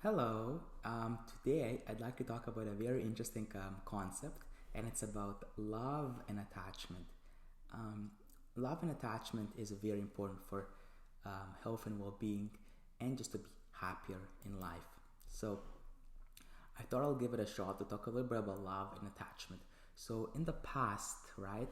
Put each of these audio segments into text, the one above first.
Hello. Today I'd like to talk about a very interesting concept, and it's about love and attachment. Um, Love and attachment is very important for health and well-being, and just to be happier in life. So I thought I'll give it a shot to talk a little bit about love and attachment. So in the past, right,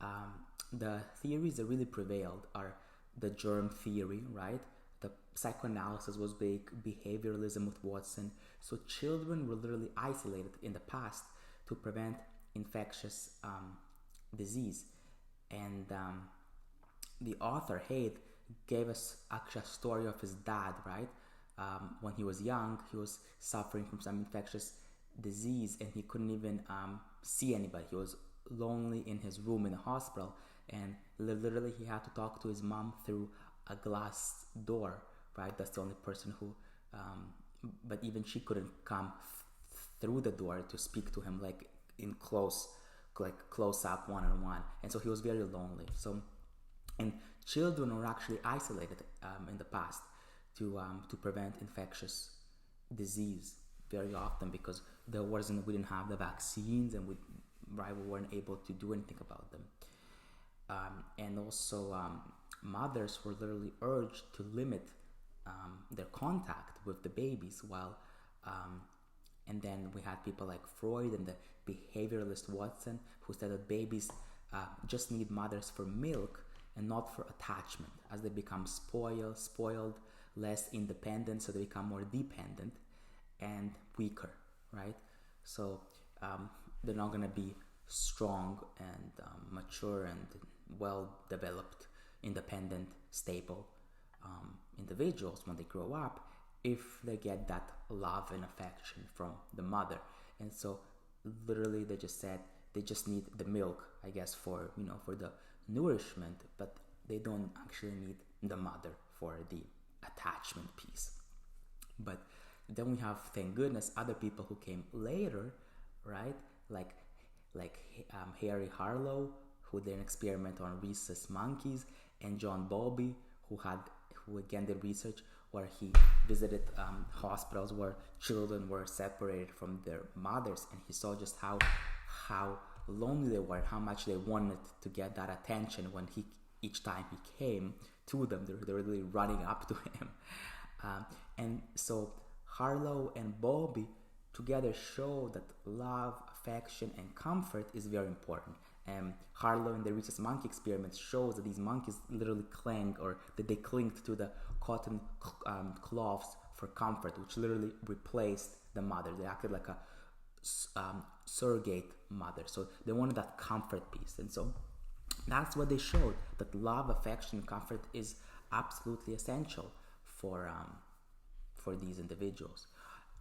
um, the theories that really prevailed are the germ theory, right? The psychoanalysis was big, behavioralism with Watson. So children were literally isolated in the past to prevent infectious disease. And the author Haid gave us actually a story of his dad, right? When he was young, he was suffering from some infectious disease and he couldn't even see anybody. He was lonely in his room in the hospital, and literally he had to talk to his mom through a glass door, right? That's the only person who, but even she couldn't come through the door to speak to him like in close up one on one. And so he was very lonely. So and children were actually isolated in the past to prevent infectious disease very often because we didn't have the vaccines, and we weren't able to do anything about them. And also mothers were literally urged to limit their contact with the babies while and then we had people like Freud and the behavioralist Watson who said that babies just need mothers for milk and not for attachment. As they become spoiled, less independent, so they become more dependent and weaker, right? So they're not going to be strong and mature and well developed, independent, stable individuals when they grow up if they get that love and affection from the mother. And so literally they just said they just need the milk, I guess, for the nourishment, but they don't actually need the mother for the attachment piece. But then we have, thank goodness, other people who came later, right? Like Harry Harlow, who did an experiment on rhesus monkeys, and John Bulby, who again did research where he visited hospitals where children were separated from their mothers, and he saw just how lonely they were, how much they wanted to get that attention when each time he came to them, they're really running up to him. And so Harlow and Bowlby together show that love, affection, and comfort is very important. And Harlow in the Rhesus monkey experiment shows that these monkeys literally that they clinged to the cotton cloths for comfort, which literally replaced the mother. They acted like a surrogate mother. So they wanted that comfort piece. And so that's what they showed, that love, affection, and comfort is absolutely essential for these individuals.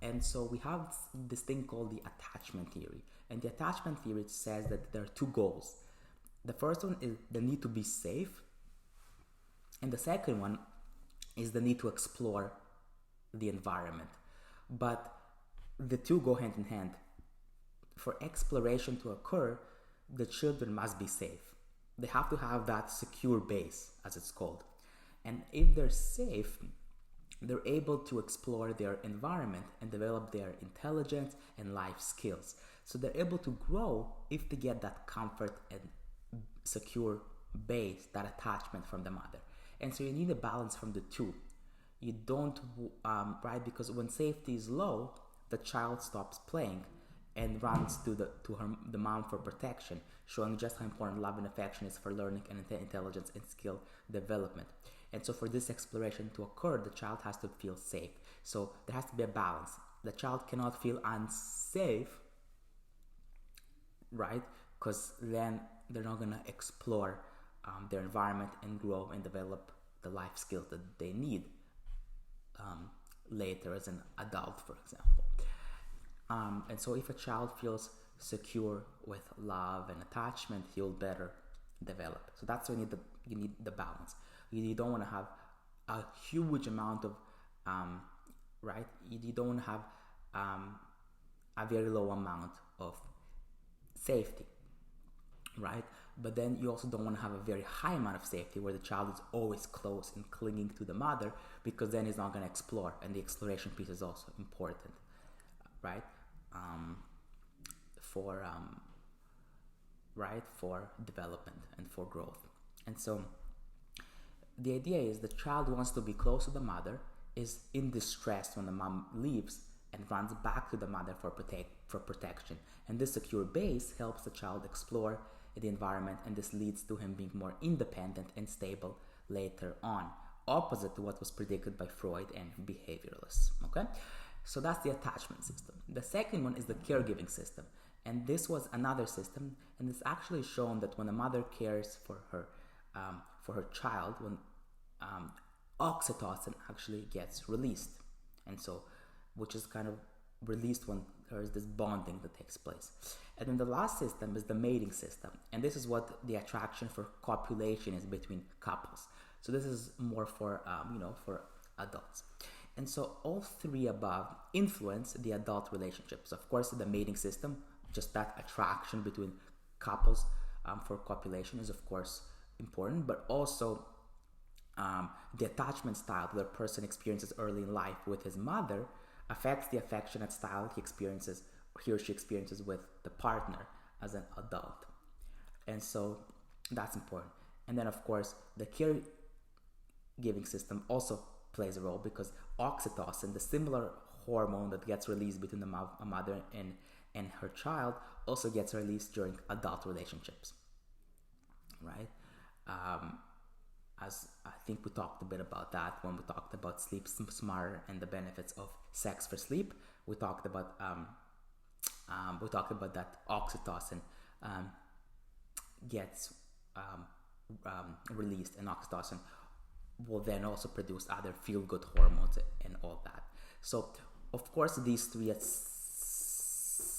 And so we have this thing called the attachment theory. And the attachment theory says that there are two goals. The first one is the need to be safe, and the second one is the need to explore the environment. But the two go hand in hand. For exploration to occur, the children must be safe. They have to have that secure base, as it's called. And if they're safe, they're able to explore their environment and develop their intelligence and life skills. So they're able to grow if they get that comfort and secure base, that attachment from the mother. And so you need a balance from the two. You don't, right? Because when safety is low, the child stops playing and runs to the mom for protection, showing just how important love and affection is for learning and intelligence and skill development. And so for this exploration to occur, the child has to feel safe. So there has to be a balance. The child cannot feel unsafe, right? Because then they're not going to explore their environment and grow and develop the life skills that they need later as an adult, for example. And so if a child feels secure with love and attachment, he'll better develop. So that's why you need the balance. You don't want to have a huge amount of right. You don't want to have a very low amount of safety, right? but then you also don't want to have a very high amount of safety where the child is always close and clinging to the mother, because then he's not going to explore, and the exploration piece is also important, right? For development and for growth. And so the idea is the child wants to be close to the mother, is in distress when the mom leaves, and runs back to the mother for protection. And this secure base helps the child explore the environment, and this leads to him being more independent and stable later on, opposite to what was predicted by Freud and behavioralists. Okay, so that's the attachment system. The second one is the caregiving system, and this was another system, and it's actually shown that when a mother cares for her child, when oxytocin actually gets released, and so which is kind of released when there is this bonding that takes place. And then the last system is the mating system, and this is what the attraction for copulation is between couples. So this is more for for adults. And so all three above influence the adult relationships. Of course, the mating system, just that attraction between couples for copulation is of course important, but also the attachment style that a person experiences early in life with his mother affects the affectionate style he or she experiences with the partner as an adult. And so that's important. And then of course the caregiving system also plays a role, because oxytocin, the similar hormone that gets released between the mother and her child, also gets released during adult relationships, right? As I think we talked a bit about that when we talked about Sleep Smarter and the benefits of sex for sleep. We talked about that oxytocin gets released, and oxytocin will then also produce other feel-good hormones and all that. So of course these three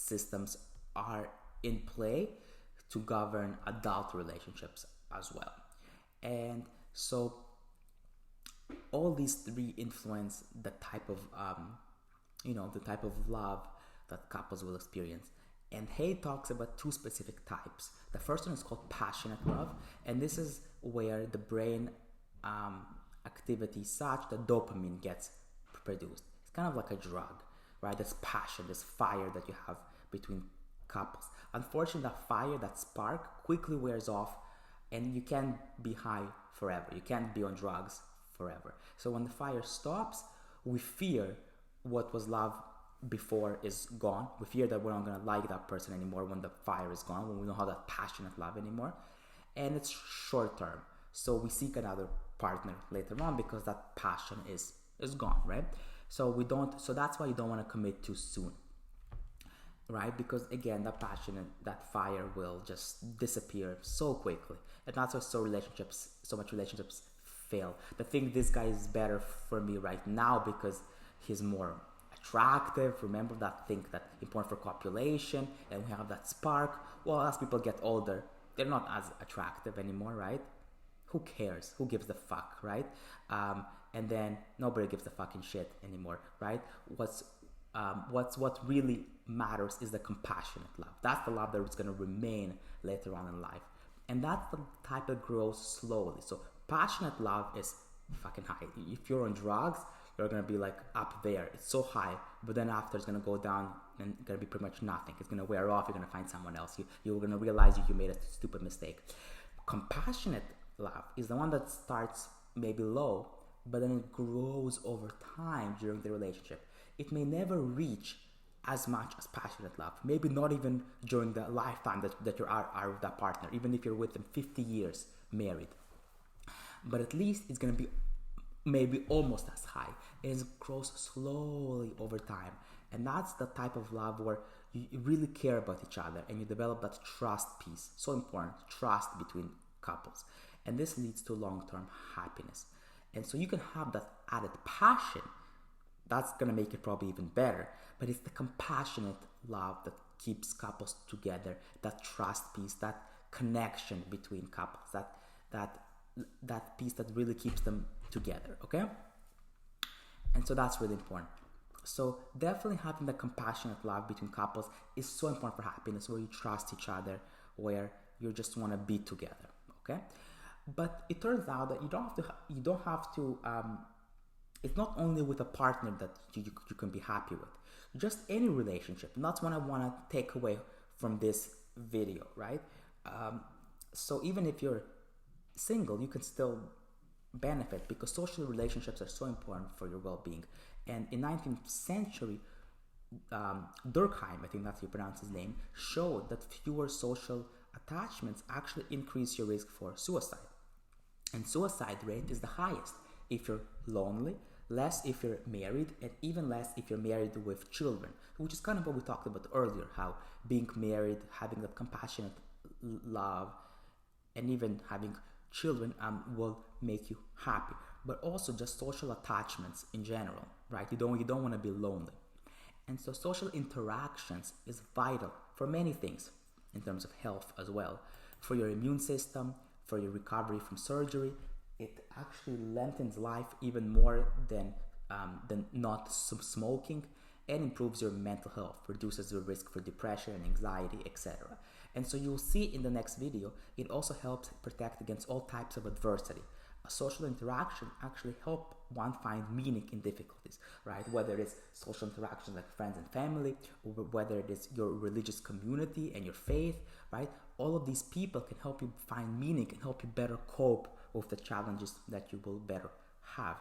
systems are in play to govern adult relationships as well. And so all these three influence the type of love that couples will experience. And Hay talks about two specific types. The first one is called passionate love, and this is where the brain activity is such that dopamine gets produced. It's kind of like a drug, right? This passion, this fire that you have between couples. Unfortunately, that fire, that spark, quickly wears off, and you can't be high forever. You can't be on drugs forever. So when the fire stops, we fear what was love before is gone. We fear that we're not going to like that person anymore when the fire is gone, when we don't have that passionate love anymore. And it's short term. So we seek another partner later on because that passion is gone, right? So that's why you don't want to commit too soon, right? Because again, that passion and that fire will just disappear so quickly. And that's why so much relationships fail. They think this guy is better for me right now because he's more attractive. Remember that thing that's important for copulation, and we have that spark. Well, as people get older, they're not as attractive anymore, right? Who cares? Who gives the fuck, right? And then nobody gives a fucking shit anymore, right? What really matters is the compassionate love. That's the love that is going to remain later on in life, and that's the type that grows slowly. So passionate love is fucking high. If you're on drugs, you're going to be like up there. It's so high, but then after it's going to go down and going to be pretty much nothing. It's going to wear off. You're going to find someone else. You're going to realize you made a stupid mistake. Compassionate love is the one that starts maybe low, but then it grows over time during the relationship. It may never reach as much as passionate love, maybe not even during the lifetime that you are with that partner, even if you're with them 50 years married. But at least it's going to be maybe almost as high. It grows slowly over time. And that's the type of love where you really care about each other and you develop that trust piece. So important, trust between couples. And this leads to long-term happiness. And so you can have that added passion. That's going to make it probably even better. But it's the compassionate love that keeps couples together, that trust piece, that connection between couples, that piece that really keeps them together, okay? And so that's really important. So definitely having the compassionate love between couples is so important for happiness, where you trust each other, where You just want to be together, okay? But it turns out that you don't have to it's not only with a partner that you can be happy with. Just any relationship. And that's what I want to take away from this video, right? So even if you're single, you can still benefit because social relationships are so important for your well-being. And in 19th century, Durkheim, I think that's how you pronounce his name, showed that fewer social attachments actually increase your risk for suicide. And suicide rate is the highest if you're lonely, less if you're married, and even less if you're married with children, which is kind of what we talked about earlier, how being married, having that compassionate love, and even having children will make you happy. But also just social attachments in general, right? You don't want to be lonely. And so social interactions is vital for many things in terms of health as well. For your immune system, for your recovery from surgery, it actually lengthens life even more than not smoking, and improves your mental health, reduces your risk for depression and anxiety, etc. And so you'll see in the next video, it also helps protect against all types of adversity. A social interaction actually help one find meaning in difficulties, right? Whether it's social interactions like friends and family, or whether it is your religious community and your faith, right? All of these people can help you find meaning and help you better cope with the challenges that you will better have.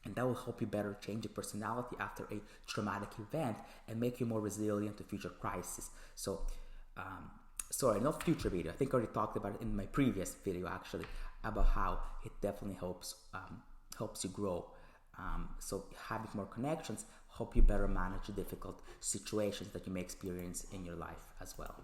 And that will help you better change your personality after a traumatic event and make you more resilient to future crises. So, sorry, not future video. I think I already talked about it in my previous video actually, about how it definitely helps you grow. So having more connections help you better manage the difficult situations that you may experience in your life as well.